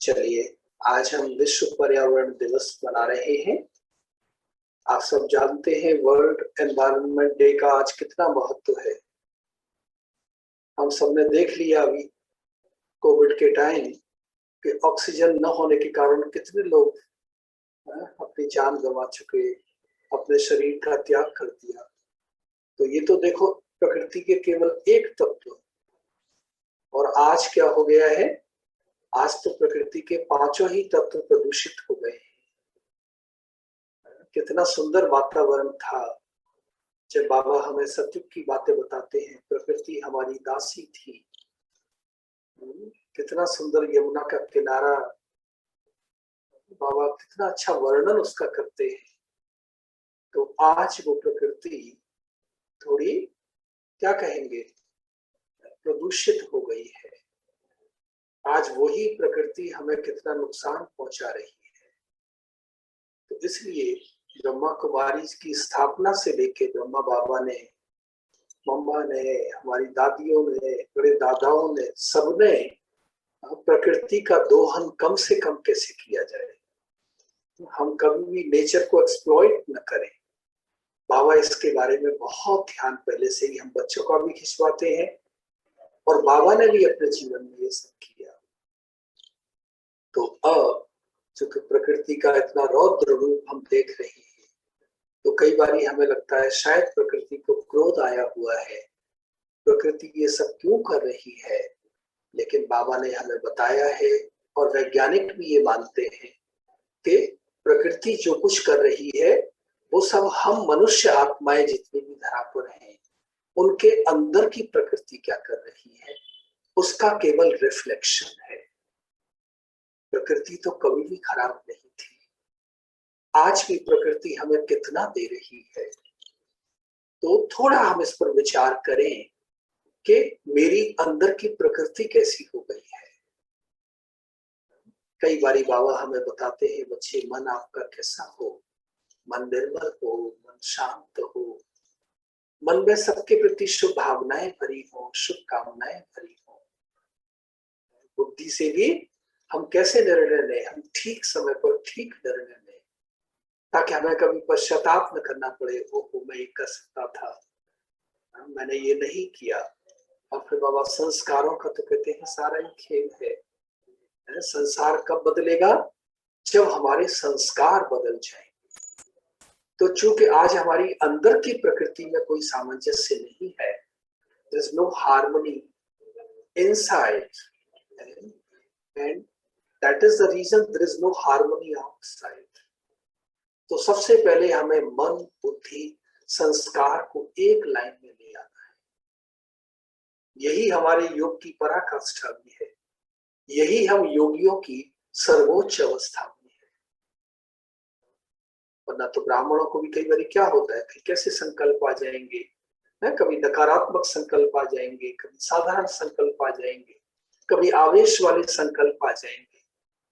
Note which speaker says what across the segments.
Speaker 1: चलिए, आज हम विश्व पर्यावरण दिवस मना रहे हैं। आप सब जानते हैं वर्ल्ड एनवायरनमेंट डे का आज कितना महत्व है। हम सबने देख लिया अभी कोविड के टाइम कि ऑक्सीजन न होने के कारण कितने लोग अपनी जान गंवा चुके, अपने शरीर का त्याग कर दिया। तो ये तो देखो प्रकृति के केवल एक तत्व, और आज क्या हो गया है, आज तो प्रकृति के पांचों ही तत्व प्रदूषित हो गए हैं। कितना सुंदर वातावरण था जब बाबा हमें सत्युग की बातें बताते हैं। प्रकृति हमारी दासी थी। कितना सुंदर यमुना का किनारा, बाबा कितना अच्छा वर्णन उसका करते हैं। तो आज वो प्रकृति थोड़ी, क्या कहेंगे, प्रदूषित हो गई है। आज वही प्रकृति हमें कितना नुकसान पहुंचा रही है। तो इसलिए ब्रह्मा कुमारी की स्थापना से लेके ब्रह्मा बाबा ने, मम्मा ने, हमारी दादियों ने, बड़े दादाओं ने, सबने प्रकृति का दोहन कम से कम कैसे किया जाए, हम कभी भी नेचर को एक्सप्लॉइट न करें। बाबा इसके बारे में बहुत ध्यान पहले से ही हम बच्चों का भी खिंचवाते हैं, और बाबा ने भी अपने जीवन में ये सब किया। तो अब चूंकि प्रकृति का इतना रौद्र रूप हम देख रहे हैं, तो कई बार हमें लगता है शायद प्रकृति को क्रोध आया हुआ है, प्रकृति ये सब क्यों कर रही है। लेकिन बाबा ने हमें बताया है, और वैज्ञानिक भी ये मानते हैं कि प्रकृति जो कुछ कर रही है वो सब हम मनुष्य आत्माएं जितनी भी धरा पर हैं उनके अंदर की प्रकृति क्या कर रही है उसका केवल रिफ्लेक्शन है। प्रकृति तो कभी भी खराब नहीं थी। आज भी प्रकृति हमें कितना दे रही है। तो थोड़ा हम इस पर विचार करें कि मेरी अंदर की प्रकृति कैसी हो गई है। कई बारी बाबा हमें बताते हैं, बच्चे मन आपका कैसा हो, मन निर्मल हो, मन शांत हो, मन में सबके प्रति शुभ भावनाएं भरी हो, शुभ कामनाएं भरी हो। बुद्धि से भी हम कैसे निर्णय लें, हम ठीक समय पर ठीक निर्णय लें, ताकि हमें कभी पश्चाताप न करना पड़े, ओहो मैं ये कर सकता था, मैंने ये नहीं किया। और फिर बाबा संस्कारों का तो कहते हैं सारा ही खेल है। संसार कब बदलेगा, जब हमारे संस्कार बदल जाएंगे। तो चूंकि आज हमारी अंदर की प्रकृति में कोई सामंजस्य नहीं है, there is no harmony inside, and that is the reason there is no harmony outside. तो सबसे पहले हमें मन, बुद्धि, संस्कार को एक लाइन में ले आना है। यही हमारे योग की पराकाष्ठा भी है, यही हम योगियों की सर्वोच्च अवस्था में है। वरना तो ब्राह्मणों को भी कई बार क्या होता है कि कैसे संकल्प आ जाएंगे, कभी नकारात्मक संकल्प आ जाएंगे, कभी साधारण संकल्प आ जाएंगे, कभी आवेश वाले संकल्प आ जाएंगे,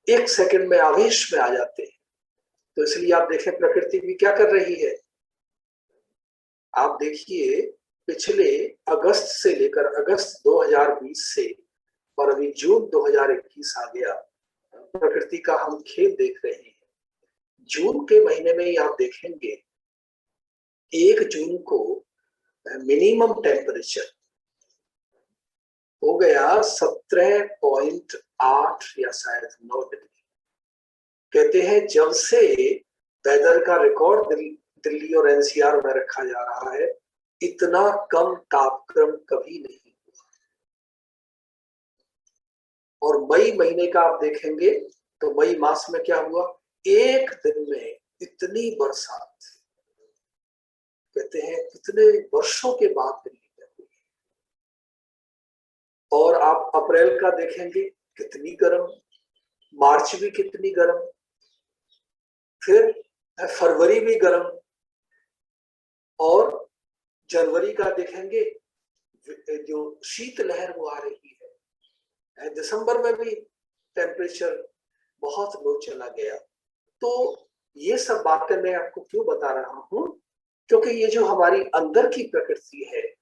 Speaker 1: एक सेकंड में आवेश में आ जाते हैं। तो इसलिए आप देखें प्रकृति भी क्या कर रही है। आप देखिए पिछले अगस्त से लेकर अगस्त 2020 से और अभी जून 2021 आ गया, प्रकृति का हम खेल देख रहे हैं। जून के महीने में ही आप देखेंगे 1 जून को मिनिमम टेम्परेचर हो गया 17.8 या शायद 9 डिग्री। कहते हैं जब से वेदर का रिकॉर्ड दिल्ली और एनसीआर में रखा जा रहा है, इतना कम तापक्रम कभी नहीं हुआ। और मई महीने का आप देखेंगे तो मई मास में क्या हुआ, एक दिन में इतनी बरसात, कहते हैं कितने वर्षों के बाद दिल्ली में हुई। और आप अप्रैल का देखेंगे कितनी गर्म, मार्च भी कितनी गर्म, फिर फरवरी भी गर्म, और जनवरी का देखेंगे जो शीत लहर वो आ रही है। दिसंबर में भी टेम्परेचर बहुत लो चला गया। तो ये सब बातें मैं आपको क्यों बता रहा हूं, क्योंकि ये जो हमारी अंदर की प्रकृति है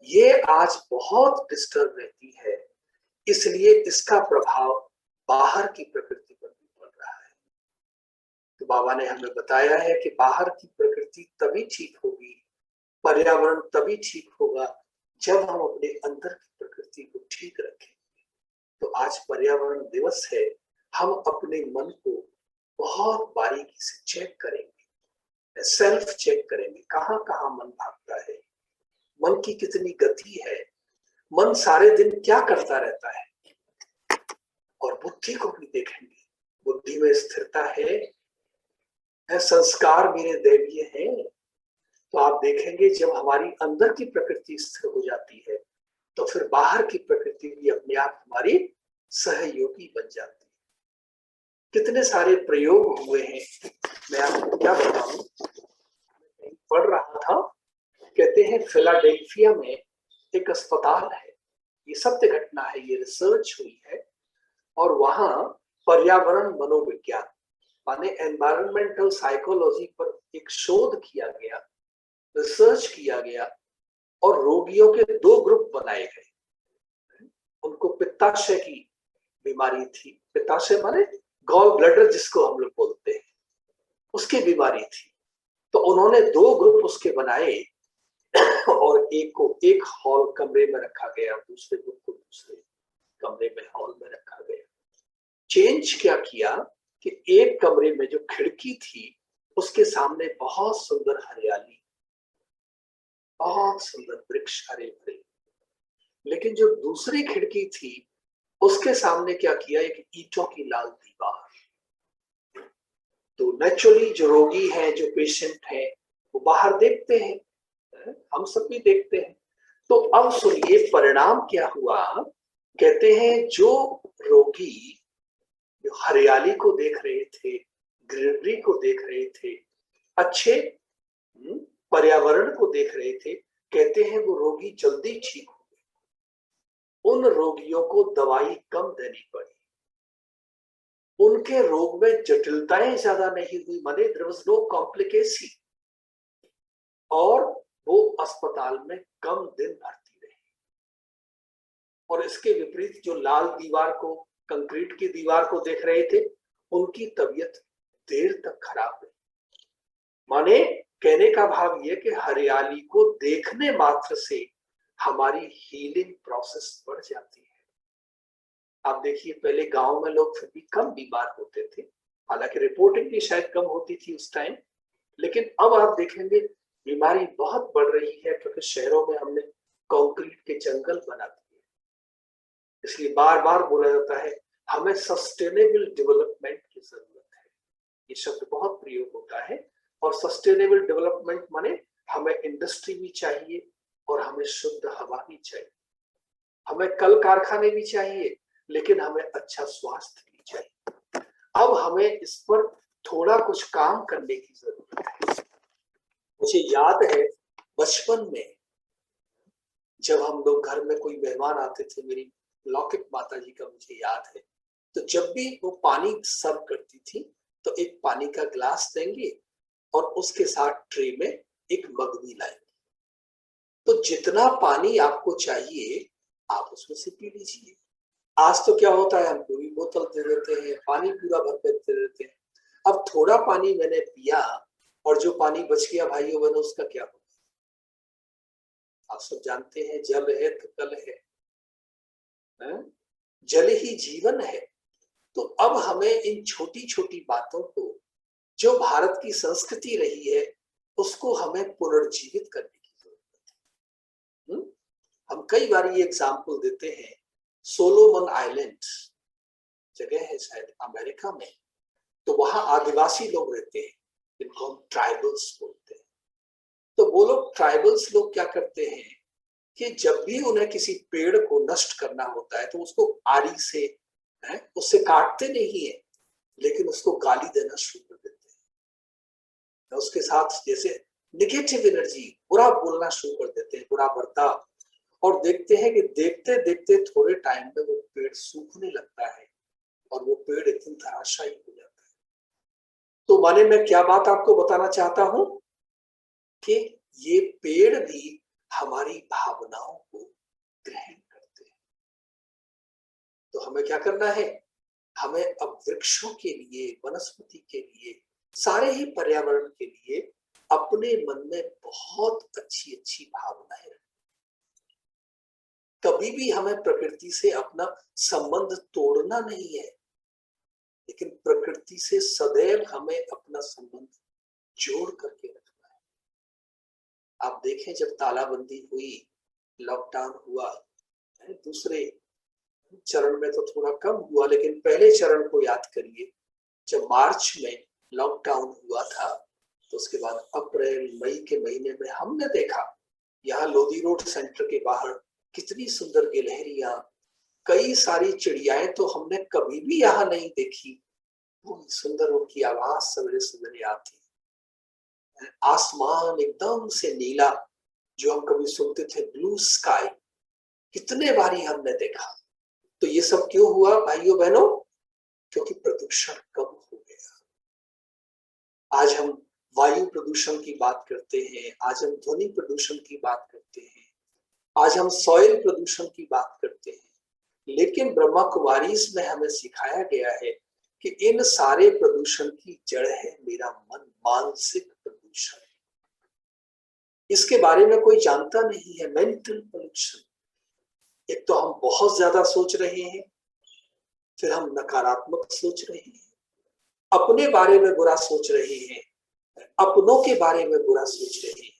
Speaker 1: ये आज बहुत डिस्टर्ब रहती है। इसलिए इसका प्रभाव बाहर की प्रकृति पर भी पड़ रहा है। तो बाबा ने हमें बताया है कि बाहर की प्रकृति तभी ठीक होगी, पर्यावरण तभी ठीक होगा जब हम अपने अंदर की प्रकृति को ठीक रखें। तो आज पर्यावरण दिवस है, हम अपने मन को बहुत बारीकी से चेक करेंगे, सेल्फ चेक करेंगे, कहाँ कहाँ मन भागता है, मन की कितनी गति है, मन सारे दिन क्या करता रहता है। और बुद्धि को भी देखेंगे, बुद्धि में स्थिरता है, संस्कार मेरे दैवीय हैं। तो आप देखेंगे जब हमारी अंदर की प्रकृति स्थिर हो जाती है तो फिर बाहर की प्रकृति भी अपने आप हमारी सहयोगी बन जाती है। कितने सारे प्रयोग हुए हैं, मैं आपको क्या बताऊं। पढ़ रहा था, कहते हैं फिलाडेल्फिया में एक अस्पताल है, ये सत्य घटना है, ये रिसर्च हुई है, और वहां पर्यावरण मनोविज्ञान माने एनवायरमेंटल साइकोलॉजी पर एक शोध किया गया, रिसर्च किया गया, और रोगियों के 2 ग्रुप बनाए गए। उनको पित्ताशय की बीमारी थी, पित्ताशय माने गॉल ब्लैडर जिसको हम लोग बोलते हैं, उसकी बीमारी थी। तो उन्होंने 2 ग्रुप उसके बनाए और एक को एक हॉल कमरे में रखा गया, दूसरे ग्रुप को दूसरे कमरे में हॉल में रखा गया। चेंज क्या किया कि एक कमरे में जो खिड़की थी उसके सामने बहुत सुंदर हरियाली, बहुत सुंदर वृक्ष हरे भरे, लेकिन जो दूसरी खिड़की थी उसके सामने क्या किया, एक ईंटों की लाल दीवार। तो नेचुरली जो रोगी हैं, जो पेशेंट हैं, वो बाहर देखते हैं, हम सब भी देखते हैं। तो अब सुनिए परिणाम क्या हुआ। कहते हैं जो रोगी जो हरियाली को देख रहे थे, ग्रीनरी को देख रहे थे, अच्छे पर्यावरण को देख रहे थे, कहते हैं वो रोगी जल्दी ठीक हो गए। उन रोगियों को दवाई कम देनी पड़ी, उनके रोग में जटिलताएं ज्यादा नहीं हुई, माने देयर वाज नो कॉम्प्लिकेशन, और वो अस्पताल में कम दिन भर्ती रहे। और इसके विपरीत जो लाल दीवार को, कंक्रीट की दीवार को देख रहे थे, उनकी तबीयत देर तक खराब रही। माने कहने का भाव यह कि हरियाली को देखने मात्र से हमारी हीलिंग प्रोसेस बढ़ जाती है। आप देखिए पहले गांव में लोग फिर भी कम बीमार होते थे, हालांकि रिपोर्टिंग भी शायद कम होती थी उस टाइम, लेकिन अब आप देखेंगे बीमारी बहुत बढ़ रही है क्योंकि शहरों में हमने कंक्रीट के जंगल बना दिए। इसलिए बार बार बोला जाता है हमें सस्टेनेबल डेवलपमेंट की जरूरत है, ये शब्द बहुत प्रयोग होता है। और सस्टेनेबल डेवलपमेंट माने हमें इंडस्ट्री भी चाहिए और हमें शुद्ध हवा भी चाहिए, हमें कल कारखाने भी चाहिए, लेकिन हमें अच्छा स्वास्थ्य भी चाहिए। अब हमें इस पर थोड़ा कुछ काम करने की जरूरत है। मुझे याद है बचपन में जब हम लोग घर में कोई मेहमान आते थे, मेरी लौकिक माता जी का मुझे याद है, तो जब भी वो पानी सर्व करती थी तो एक पानी का ग्लास देंगे और उसके साथ ट्रे में एक मग भी लाएंगे। तो जितना पानी आपको चाहिए आप उसमें से पी लीजिए। आज तो क्या होता है, हम पूरी बोतल दे देते हैं, पानी पूरा भर कर दे देते हैं। अब थोड़ा पानी मैंने पिया और जो पानी बच गया भाइयों बहनों, उसका क्या होगा? आप सब जानते हैं जल है तो कल है, जल ही जीवन है। तो अब हमें इन छोटी छोटी बातों को, जो भारत की संस्कृति रही है, उसको हमें पुनर्जीवित करने की जरूरत है। हम कई बार ये एग्जाम्पल देते हैं, सोलोमन आइलैंड जगह है शायद अमेरिका में, तो वहां आदिवासी लोग रहते हैं जिनको हम ट्राइबल्स बोलते हैं। तो वो लोग ट्राइबल्स लोग क्या करते हैं कि जब भी उन्हें किसी पेड़ को नष्ट करना होता है तो उसको आरी से, उससे काटते नहीं है, लेकिन उसको गाली देना शुरू कर देते हैं, उसके साथ जैसे निगेटिव एनर्जी, बुरा बोलना शुरू कर देते हैं, बुरा बर्ताव। और देखते हैं कि देखते देखते थोड़े टाइम में वो पेड़ सूखने लगता है और वो पेड़ एकदम धराशायी हो जाता है। तो माने मैं क्या बात आपको बताना चाहता हूं कि ये पेड़ भी हमारी भावनाओं को ग्रहण करते हैं। तो हमें क्या करना है, हमें अब वृक्षों के लिए, वनस्पति के लिए, सारे ही पर्यावरण के लिए अपने मन में बहुत अच्छी अच्छी भावनाएं रखें। कभी भी हमें प्रकृति से अपना संबंध तोड़ना नहीं है, लेकिन प्रकृति से सदैव हमें अपना संबंध जोड़ करके रखना है। आप देखें, जब तालाबंदी हुई, लॉकडाउन हुआ, दूसरे चरण में तो थोड़ा कम हुआ, लेकिन पहले चरण को याद करिए। जब मार्च में लॉकडाउन हुआ था, तो उसके बाद अप्रैल मई के महीने में हमने देखा यहाँ लोधी रोड सेंटर के बाहर कितनी सुंदर गिलहरियां, कई सारी चिड़ियाएं तो हमने कभी भी यहाँ नहीं देखी। वो सुंदर उनकी आवाज सवेरे सवेरे आती, आसमान एकदम से नीला, जो हम कभी सुनते थे ब्लू स्काई, कितने बारी हमने देखा। तो ये सब क्यों हुआ भाइयों बहनों? क्योंकि प्रदूषण कम हो गया। आज हम वायु प्रदूषण की बात करते हैं, आज हम ध्वनि प्रदूषण की बात करते हैं, आज हम सॉइल प्रदूषण की बात करते हैं, लेकिन ब्रह्मा कुमारीज में हमें सिखाया गया है कि इन सारे प्रदूषण की जड़ है मेरा मन, मानसिक प्रदूषण। इसके बारे में कोई जानता नहीं है। Mental pollution. एक तो हम बहुत ज्यादा सोच रहे हैं, फिर हम नकारात्मक सोच रहे हैं, अपने बारे में बुरा सोच रहे हैं, अपनों के बारे में बुरा सोच रहे हैं।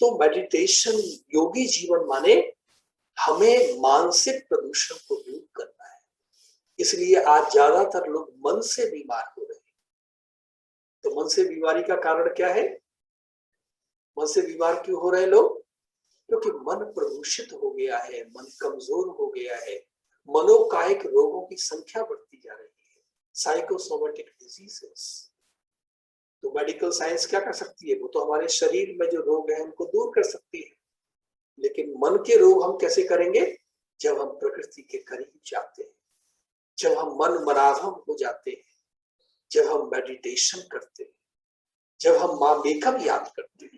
Speaker 1: तो मेडिटेशन, योगी जीवन माने हमें मानसिक प्रदूषण को दूर करना है। इसलिए आज ज्यादातर लोग मन से बीमार हो रहे हैं। तो मन से बीमारी का कारण क्या है? मन से बीमार क्यों हो रहे हैं लोग? क्योंकि मन प्रदूषित हो गया है, मन कमजोर हो गया है, मनोकायिक रोगों की संख्या बढ़ती जा रही है, साइकोसोमेटिक डिजीजेस। तो मेडिकल साइंस क्या कर सकती है? वो तो हमारे शरीर में जो रोग है उनको दूर कर सकती है, लेकिन मन के रोग हम कैसे करेंगे? जब हम प्रकृति के करीब जाते हैं, जब हम मन मराधम हो जाते हैं, जब हम मेडिटेशन करते हैं, जब हम माँ बेकम याद करते हैं।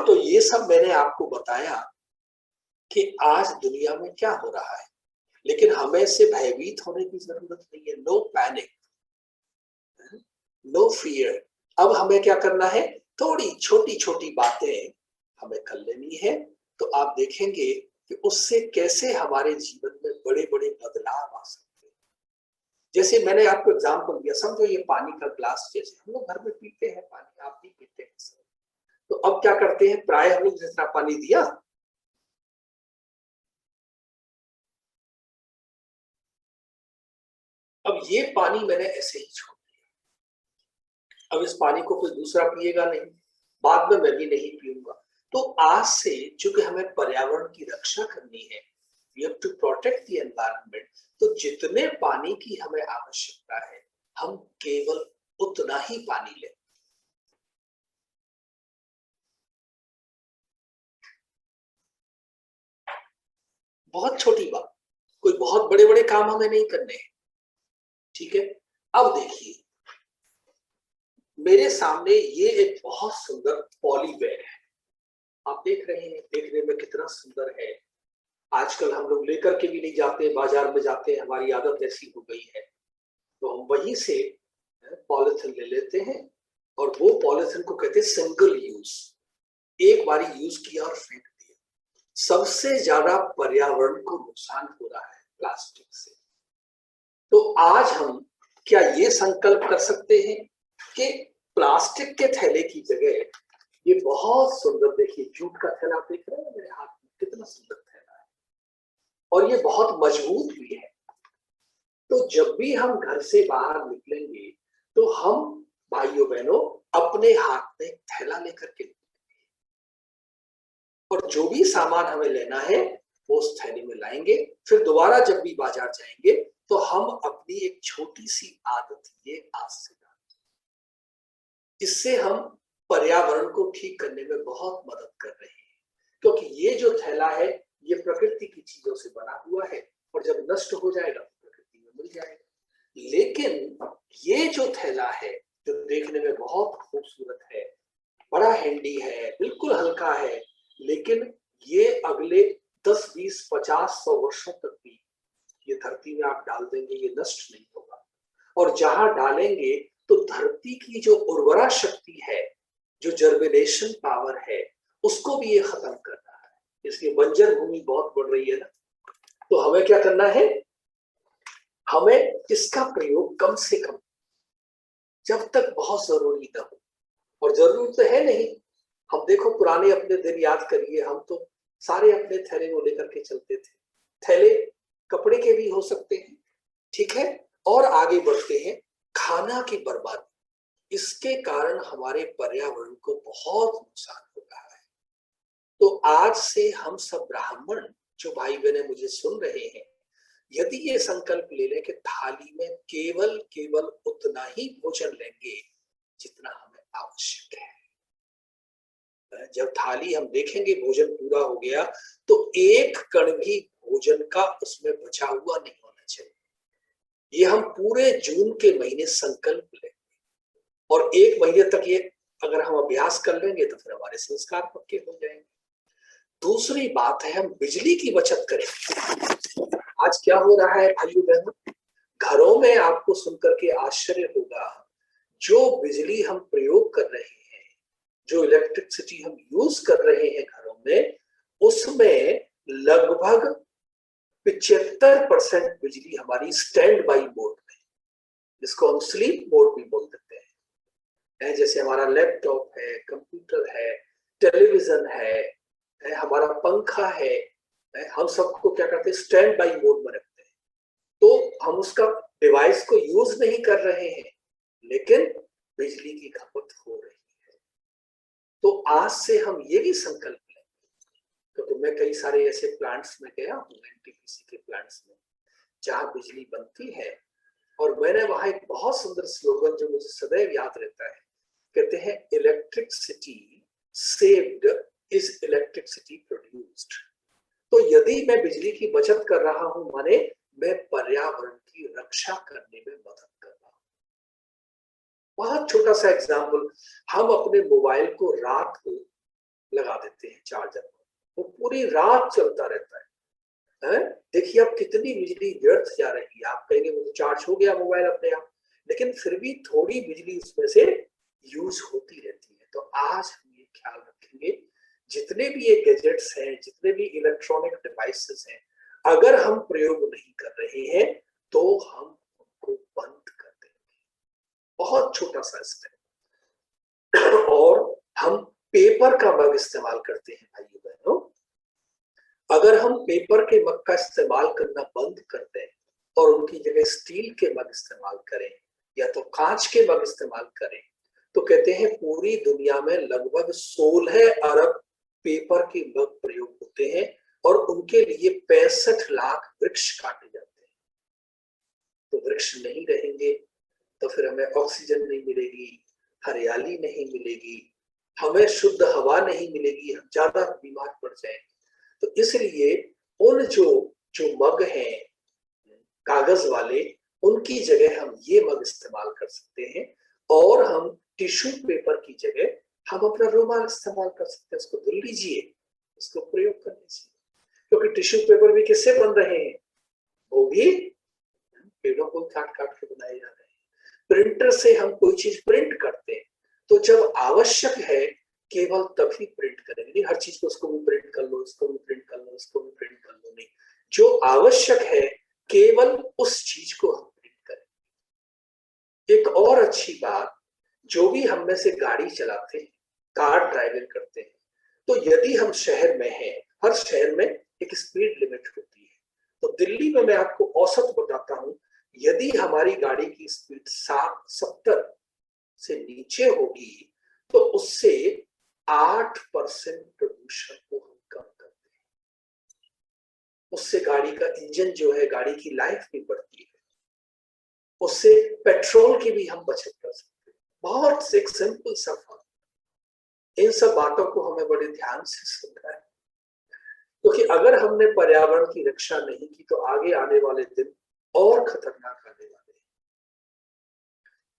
Speaker 1: तो ये सब मैंने आपको बताया कि आज दुनिया में क्या हो रहा है, लेकिन हमें इससे भयभीत होने की जरूरत नहीं है। No panic, no fear. अब हमें क्या करना है? थोड़ी छोटी छोटी बातें हमें कर लेनी है, तो आप देखेंगे कि उससे कैसे हमारे जीवन में बड़े बड़े बदलाव आ सकते हैं। जैसे मैंने आपको एग्जाम्पल दिया, समझो ये पानी का ग्लास, जैसे हम लोग घर में पीते हैं पानी, आप भी पीते हैं, तो अब क्या करते हैं? प्राय हम लोग जितना पानी दिया, अब ये पानी मैंने ऐसे ही छोड़ दिया। अब इस पानी को कोई दूसरा पिएगा नहीं, बाद में मैं भी नहीं पीऊंगा। तो आज से चूंकि हमें पर्यावरण की रक्षा करनी है, we have to protect the environment, तो जितने पानी की हमें आवश्यकता है हम केवल उतना ही पानी लें। बहुत छोटी बात, कोई बहुत बड़े बड़े काम हमें नहीं करने हैं, ठीक है? अब देखिए, मेरे सामने ये एक बहुत सुंदर पॉली बैग है, आप देख रहे हैं, देखने में कितना सुंदर है। आजकल हम लोग लेकर के भी नहीं जाते, बाजार में जाते हैं, हमारी आदत ऐसी हो गई है, तो हम वहीं से पॉलिथीन ले लेते हैं, और वो पॉलिथीन को कहते हैं सिंगल यूज, एक बारी यूज किया और फेंक दिया। सबसे ज्यादा पर्यावरण को नुकसान हो रहा है प्लास्टिक से। तो आज हम क्या ये संकल्प कर सकते हैं कि प्लास्टिक के थैले की जगह, ये बहुत सुंदर, देखिए जूट का थैला देख रहे हैं मेरे हाथ में, कितना सुंदर थैला है, और ये बहुत मजबूत भी है। तो जब भी हम घर से बाहर निकलेंगे, तो हम भाइयों बहनों अपने हाथ में थैला लेकर के, और जो भी सामान हमें लेना है वो उस थैले में लाएंगे। फिर दोबारा जब भी बाजार जाएंगे तो हम अपनी एक छोटी सी आदत ये आज से डालें। इससे हम पर्यावरण को ठीक करने में बहुत मदद कर रहे हैं, क्योंकि ये जो थैला है ये प्रकृति की चीजों से बना हुआ है, और जब नष्ट हो जाएगा तो प्रकृति में मिल जाएगा। लेकिन ये जो थैला है, जो देखने में बहुत खूबसूरत है, बड़ा हैंडी है, बिल्कुल हल्का है, लेकिन ये अगले 10, 20, 50, 100 वर्षों तक भी ये धरती में आप डाल देंगे, ये नष्ट नहीं होगा। और जहां डालेंगे तो धरती की जो उर्वरा शक्ति है, जो जर्मिनेशन पावर है, उसको भी ये खत्म कर रहा है। इसलिए बंजर भूमि बहुत बढ़ रही है ना। तो हमें क्या करना है, हमें इसका प्रयोग कम से कम, जब तक बहुत जरूरी ना हो, और जरूरी तो है नहीं। हम देखो पुराने अपने दिन याद करिए, हम तो सारे अपने थैले को लेकर के चलते थे। थैले कपड़े के भी हो सकते हैं, ठीक है। और आगे बढ़ते हैं, खाना की बर्बादी, इसके कारण हमारे पर्यावरण को बहुत नुकसान हो रहा है। तो आज से हम सब ब्राह्मण जो भाई बहने मुझे सुन रहे हैं, यदि ये संकल्प ले लें कि थाली में केवल केवल उतना ही भोजन लेंगे जितना हमें आवश्यक है। जब थाली हम देखेंगे भोजन पूरा हो गया, तो एक कण भी भोजन का उसमें बचा हुआ नहीं होना चाहिए। ये हम पूरे जून के महीने संकल्प लेंगे, और एक महीने तक ये अगर हम अभ्यास कर लेंगे तो फिर हमारे संस्कार पक्के हो जाएंगे। दूसरी बात है, हम बिजली की बचत करें। आज क्या हो रहा है भाइयों बहनों, घरों में आपको सुनकर के आश्चर्य होगा, जो बिजली हम प्रयोग कर रहे हैं, जो इलेक्ट्रिसिटी हम यूज कर रहे हैं घरों में, उसमें लगभग 75% बिजली हमारी स्टैंड बाई मोड में, जिसको हम स्लीप मोड भी बोल देते हैं। जैसे हमारा लैपटॉप है, कंप्यूटर है, टेलीविजन है, हमारा पंखा है, हम सबको क्या करते हैं, स्टैंड बाई मोड में रखते हैं। तो हम उसका डिवाइस को यूज नहीं कर रहे हैं, लेकिन बिजली की खपत हो रही है। तो आज से हम ये भी संकल्प लें, तो मैं कई सारे ऐसे प्लांट्स में गया हूँ, एनटीपीसी के प्लांट्स में, जहां बिजली बनती है, और मैंने वहां एक बहुत सुंदर स्लोगन जो मुझे सदैव याद रहता है, कहते हैं electricity saved is electricity produced. तो यदि मैं बिजली की बचत कर रहा हूं, माने मैं पर्यावरण की रक्षा करने में मदद कर रहा हूं। बहुत छोटा सा एग्जाम्पल, हम अपने मोबाइल को रात को लगा देते हैं चार्जर में, वो पूरी रात चलता रहता है। देखिए अब कितनी बिजली व्यर्थ जा रही है। आप कहेंगे वो चार्ज हो गया मोबाइल अपने आप, लेकिन फिर भी थोड़ी बिजली उसमें से यूज होती रहती है। तो आज हम ये ख्याल रखेंगे, जितने भी ये गैजेट्स हैं, जितने भी इलेक्ट्रॉनिक डिवाइसेस हैं, अगर हम प्रयोग नहीं कर रहे हैं तो हम उनको बंद कर देंगे। बहुत छोटा सा स्टेप। और हम पेपर का मग इस्तेमाल करते हैं भाइयों बहनों, अगर हम पेपर के मग का इस्तेमाल करना बंद कर दें और उनकी जगह स्टील के मग इस्तेमाल करें या तो कांच के मग इस्तेमाल करें, तो कहते हैं पूरी दुनिया में लगभग 16 अरब पेपर के मग प्रयोग होते हैं, और उनके लिए 65 लाख वृक्ष काटे जाते हैं। तो वृक्ष नहीं रहेंगे तो फिर हमें ऑक्सीजन नहीं मिलेगी, हरियाली नहीं मिलेगी, हमें शुद्ध हवा नहीं मिलेगी, हम ज्यादा बीमार पड़ जाएंगे। तो इसलिए उन जो मग हैं कागज वाले, उनकी जगह हम ये मग इस्तेमाल कर सकते हैं, और हम टिश्यू पेपर की जगह हम अपना रुमाल इस्तेमाल कर सकते हैं। उसको धुल लीजिए, उसको प्रयोग कर लीजिए, क्योंकि टिश्यू पेपर भी किससे बन रहे हैं, वो भी पेड़ों को काट काट के बनाए जा रहे हैं। प्रिंटर से हम कोई चीज प्रिंट करते हैं, तो जब आवश्यक है केवल तभी प्रिंट करेंगे, नहीं हर चीज को उसको भी प्रिंट कर लो, इसको भी प्रिंट कर लो, इसको भी प्रिंट कर लो, नहीं, जो आवश्यक है केवल उस चीज को हम प्रिंट करें। एक और अच्छी बात, जो भी हम में से गाड़ी चलाते हैं, कार ड्राइविंग करते हैं, तो यदि हम शहर में हैं, हर शहर में एक स्पीड लिमिट होती है। तो दिल्ली में मैं आपको औसत बताता हूं, यदि हमारी गाड़ी की स्पीड 70 से नीचे होगी, तो उससे 8% प्रदूषण को हम कम करते हैं। उससे गाड़ी का इंजन जो है, गाड़ी की लाइफ भी बढ़ती है, उससे पेट्रोल की भी हम बचत कर सकते हैं। बहुत एक सिंपल सा फर्क। इन सब बातों को हमें बड़े ध्यान से सुनना है, क्योंकि अगर हमने पर्यावरण की रक्षा नहीं की तो आगे आने वाले दिन और खतरनाक आने वाले हैं।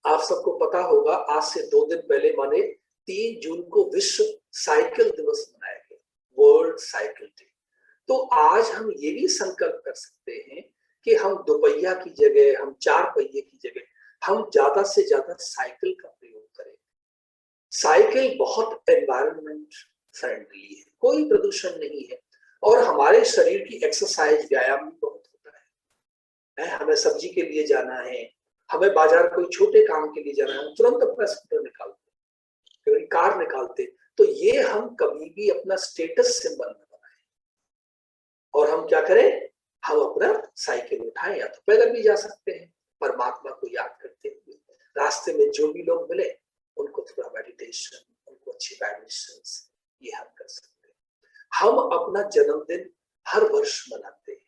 Speaker 1: आप सबको पता होगा, आज से 2 दिन पहले माने 3 जून को विश्व साइकिल दिवस मनाया गया, वर्ल्ड साइकिल डे। तो आज हम ये भी संकल्प कर सकते हैं कि हम दोपहिया की जगह, हम चार पहिए की जगह हम ज्यादा से ज्यादा साइकिल का प्रयोग करें। साइकिल बहुत एनवायरनमेंट फ्रेंडली है, कोई प्रदूषण नहीं है, और हमारे शरीर की एक्सरसाइज, व्यायाम भी बहुत होता है। हमें सब्जी के लिए जाना है, हमें बाजार कोई छोटे काम के लिए जाना है, हम तुरंत अपना स्कूटर निकालते, कभी कार निकालते। तो ये हम कभी भी अपना स्टेटस सिंबल न बनाए, और हम क्या करें, हम अपना साइकिल उठाएं, या तो पैदल भी जा सकते हैं परमात्मा को याद करते हुए। रास्ते में जो भी लोग मिले उनको थोड़ा मेडिटेशन, उनको अच्छी वाइब्रेशंस, ये हम कर सकते हैं। हम अपना जन्मदिन हर वर्ष मनाते हैं,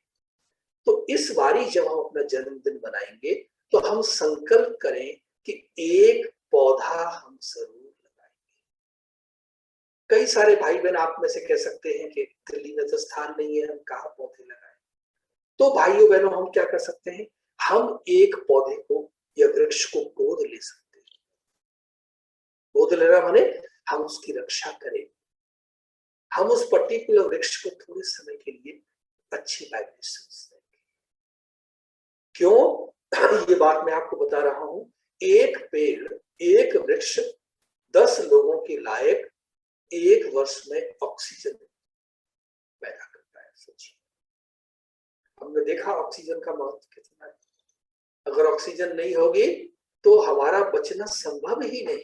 Speaker 1: तो इस बारी जब हम अपना जन्मदिन मनाएंगे तो हम संकल्प करें कि एक पौधा हम जरूर लगाएंगे। कई सारे भाई बहन आप में से कह सकते हैं कि दिल्ली में तो स्थान नहीं है, हम कहाँ पौधे लगाएं। तो भाइयों बहनों, हम क्या कर सकते हैं, हम एक पौधे को या वृक्ष को गोद ले सकते हैं। गोद लेना माने हम उसकी रक्षा करें, हम उस पर्टिकुलर वृक्ष को थोड़े समय के लिए अच्छी वाइब्रेशंस देंगे। क्यों, ये बात मैं आपको बता रहा हूं। एक पेड़, एक वृक्ष 10 लोगों के लायक एक वर्ष में ऑक्सीजन पैदा करता है। सोचिए, हमने देखा ऑक्सीजन का महत्व कितना है। अगर ऑक्सीजन नहीं होगी तो हमारा बचना संभव ही नहीं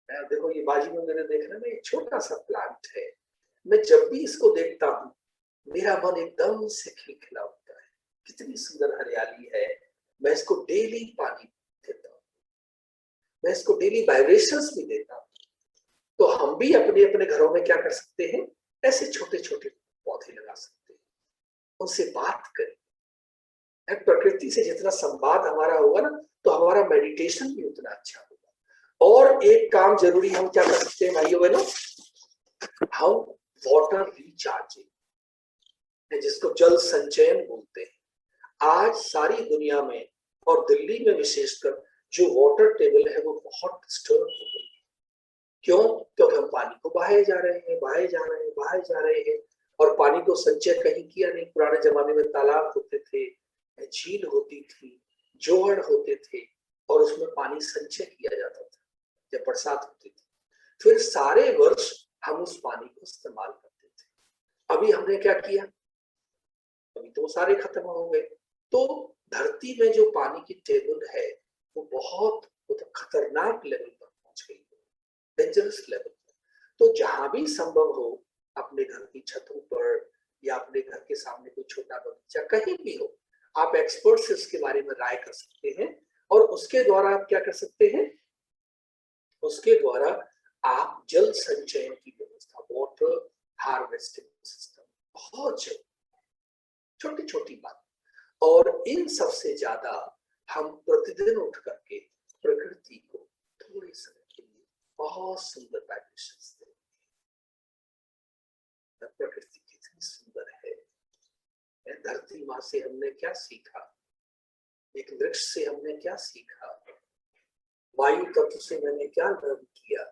Speaker 1: है। देखो, ये बाजी में मैंने देखा ना, एक छोटा सा प्लांट है, मैं जब भी इसको देखता हूँ मेरा मन एकदम से खिलखिला होता है। कितनी सुंदर हरियाली है। मैं इसको डेली पानी देता हूँ, मैं इसको डेली वाइब्रेशंस भी देता हूँ। तो हम भी अपने अपने घरों में क्या कर सकते हैं, ऐसे छोटे छोटे पौधे लगा सकते हैं, उनसे बात करें। प्रकृति से जितना संवाद हमारा होगा ना, तो हमारा मेडिटेशन भी उतना अच्छा होगा। और एक काम जरूरी हम क्या कर सकते हैं भाइयों बहनों, हम वाटर रिचार्जिंग, जिसको जल संचयन बोलते हैं। आज सारी दुनिया में और दिल्ली में विशेषकर जो वाटर टेबल है वो बहुत डिस्टर्ब हो गई। क्यों? क्योंकि हम पानी को बहाए जा रहे हैं, बहाए जा रहे हैं, बहाए जा रहे हैं, और पानी को संचय कहीं किया नहीं। पुराने जमाने में तालाब होते थे, झील होती थी, जोहड़ होते थे, और उसमें पानी संचय किया जाता था जब बरसात होती थी। फिर सारे वर्ष हम उस पानी को इस्तेमाल करते थे। अभी हमने क्या किया, अभी तो सारे खत्म हो गए। तो धरती में जो पानी की टेबल है वो बहुत खतरनाक लेवल पर पहुंच गई, डेंजरस लेवल पर। तो जहां भी संभव हो, अपने घर की छतों पर या अपने घर के सामने कोई छोटा बगीचा, कहीं भी हो, आप एक्सपर्ट से उसके बारे में राय कर सकते हैं, और उसके द्वारा आप क्या कर सकते हैं, उसके द्वारा आप जल संचयन की व्यवस्था, वाटर हार्वेस्टिंग सिस्टम, बहुत जल्द, छोटी छोटी बात। और इन सबसे ज्यादा हम प्रतिदिन उठ करके प्रकृति को थोड़े समय के लिए बहुत सुंदर वाइब्रेशंस दें। प्रकृति कितनी सुंदर है। धरती माँ से हमने क्या सीखा, एक वृक्ष से हमने क्या सीखा, वायु तत्व से मैंने क्या लर्न किया,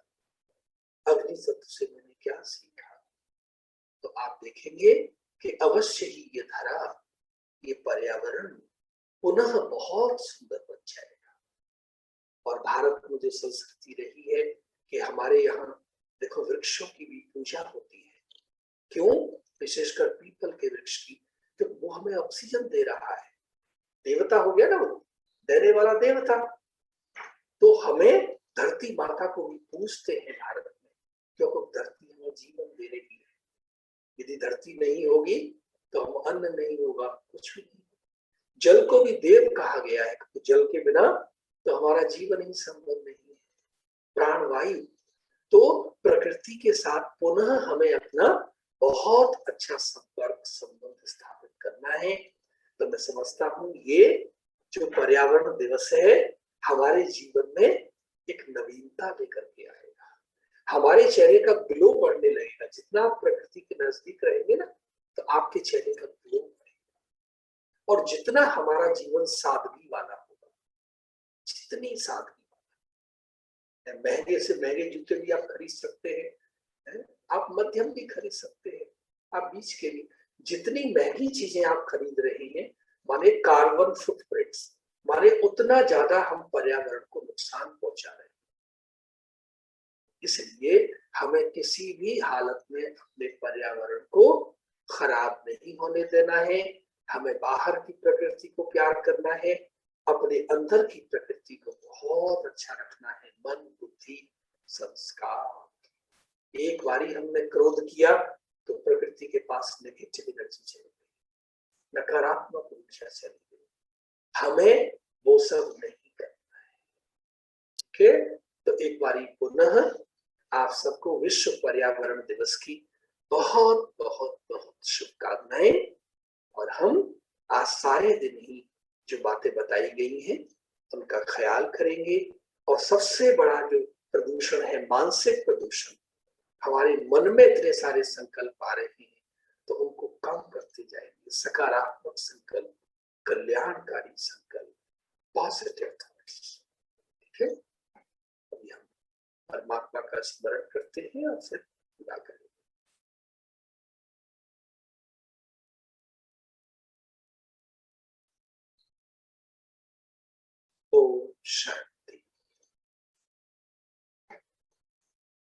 Speaker 1: अग्नि तत्व से मैंने क्या सीखा। तो आप देखेंगे कि अवश्य ही ये धरा, ये पर्यावरण पुनः बहुत सुंदर बन जाएगा। और भारत में जो संस्कृति रही है कि हमारे यहाँ देखो वृक्षों की भी पूजा होती है। क्यों? विशेषकर पीपल के वृक्ष की, क्योंकि वो हमें ऑक्सीजन दे रहा है। देवता हो गया ना वो, देने वाला देवता। तो हमें धरती माता को भी पूजते हैं भारत में, क्योंकि धरती हमें जीवन दे रही है। यदि धरती नहीं होगी तो हम अन्न नहीं होगा, कुछ भी नहीं। जल को भी देव कहा गया है, तो जल के बिना तो हमारा जीवन ही संभव नहीं है। प्राणवायु। तो प्रकृति के साथ पुनः हमें अपना बहुत अच्छा संपर्क, संबंध स्थापित करना है। तो मैं समझता हूँ ये जो पर्यावरण दिवस है हमारे जीवन में एक नवीनता लेकर के आएगा। हमारे चेहरे का ग्लो बढ़ने लगेगा। जितना आप प्रकृति के नजदीक रहेंगे ना, तो आपके चेहरे का ग्लो बढ़ेगा। और जितना हमारा जीवन सादगी वाला होगा, जितनी सादगी वाला, महंगे से महंगे जूते भी आप खरीद सकते हैं, आप मध्यम भी खरीद सकते हैं, आप बीच के भी। जितनी महंगी चीजें आप खरीद रहे हैं माने कार्बन फुटप्रिंट्स, माने उतना ज्यादा हम पर्यावरण को नुकसान पहुंचा रहे हैं। इसलिए हमें किसी भी हालत में अपने पर्यावरण को खराब नहीं होने देना है। हमें बाहर की प्रकृति को प्यार करना है, अपने अंदर की प्रकृति को बहुत अच्छा रखना है। मन, बुद्धि, संस्कार। एक बारी हमने क्रोध किया तो प्रकृति के पास नेगेटिव एनर्जी चली गई, नकारात्मक ऊर्जा चली गई। हमें वो सब नहीं करना है। ठीक है, तो एक बारी पुनः आप सबको विश्व पर्यावरण दिवस की बहुत बहुत बहुत शुभकामनाएं। और हम आज सारे दिन ही जो बातें बताई गई हैं उनका ख्याल करेंगे। और सबसे बड़ा जो प्रदूषण है, मानसिक प्रदूषण, हमारे मन में इतने सारे संकल्प आ रहे हैं तो उनको कम करते जाएंगे। सकारात्मक संकल्प, कल्याणकारी संकल्प, पॉजिटिव थॉट्स। ठीक है, अभी हम परमात्मा का स्मरण करते हैं और फिर पूरा करेंगे। ओम शांति।